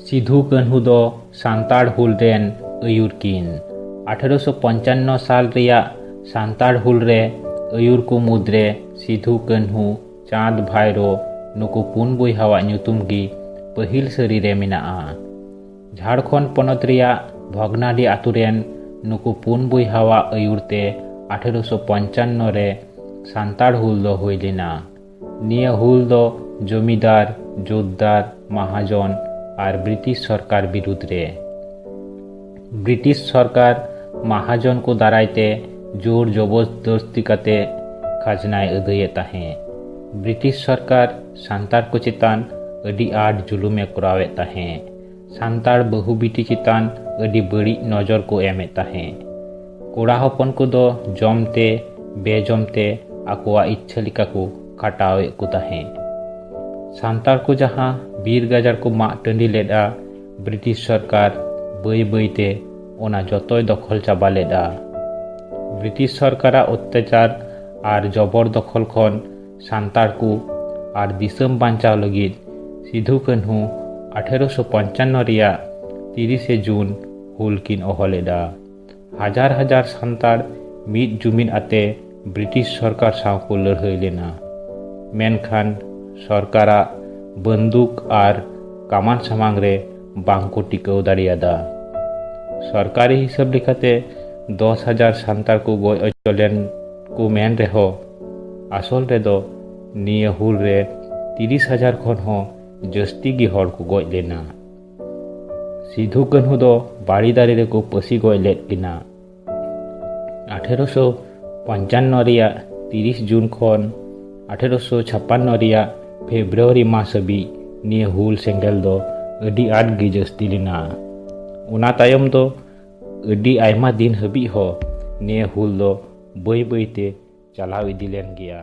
सिधु कान्हू दो सांताड़ हुल रेन आयुर किन 1855 साल रिया सांताड़ हुल रे आयुर को मुद्रे सिधु कान्हू चाँद भाईरो नुकु पुन बयहावा ᱧᱩᱛᱩᱢ गी पहिल सरी रे मेनाआ। झारखंड पनत रिया भगनाडी आतु रेन नुकु पुन बयहावा आयुर ते 1855 रे सांताड़ हुल दो हुई लेना। निया हुल दो जमीदार जोतदार महाजन और ब्रिटिश सरकार विरुद्ध रे। ब्रिटिश सरकार महाजन को दारायते जोर जबरदस्ती काते खाजनाय अदये ताहें। ब्रिटिश सरकार सांताड़ को चितान अडी आड जुलुमे करावे ताहें। सांताड़ बहु बिटी चितान अडी बड़ी नजर को एमे ताहें। कोड़ा हपन को दो जमते बेजमते आकोआ इच्छा लिका को खाटावे को ताहें। सांताड़ को जहाँ बीर गाजार को माग टंडी लेदा ब्रिटिश सरकार बई बईते ओना जतोय दखल चाबा लेदा। ब्रिटिश सरकार अत्याचार और जबर दखल खन सांताड़ को और दिसम बांचाव लगिद सिधु कान्हू 1855 रिया 30 जून हुल किन अहो लेदा। हजार हजार सांताड़ मिद जुमिद आते ब्रिटिश सरकार साव को लड़ाई लेना। मेनखान सरकारा बंदूक और कामान सामांग रे बांको टिकाव दाड़ियादा। सरकारी हिसाब लेखाते 10,000 सांताड़ को गय अचलेन को मेन रेहो आसल रेदो निया हुल रे 30,000 खन हो जस्ती गी हर को गय लेना। सिधु कान्हू दो बाड़ी दारे रे को पसी गय लेद किना। 1855 रिया 30 जून खन 1856 रिया फेब्रुआरी मास हबी निया हुल सेंगेल दो अडी आड गी जस्ती लेना। उना तायम दो अडी आयमा दिन हबी हो निया हुल दो बई बईते चलाव इदी लेन गिया।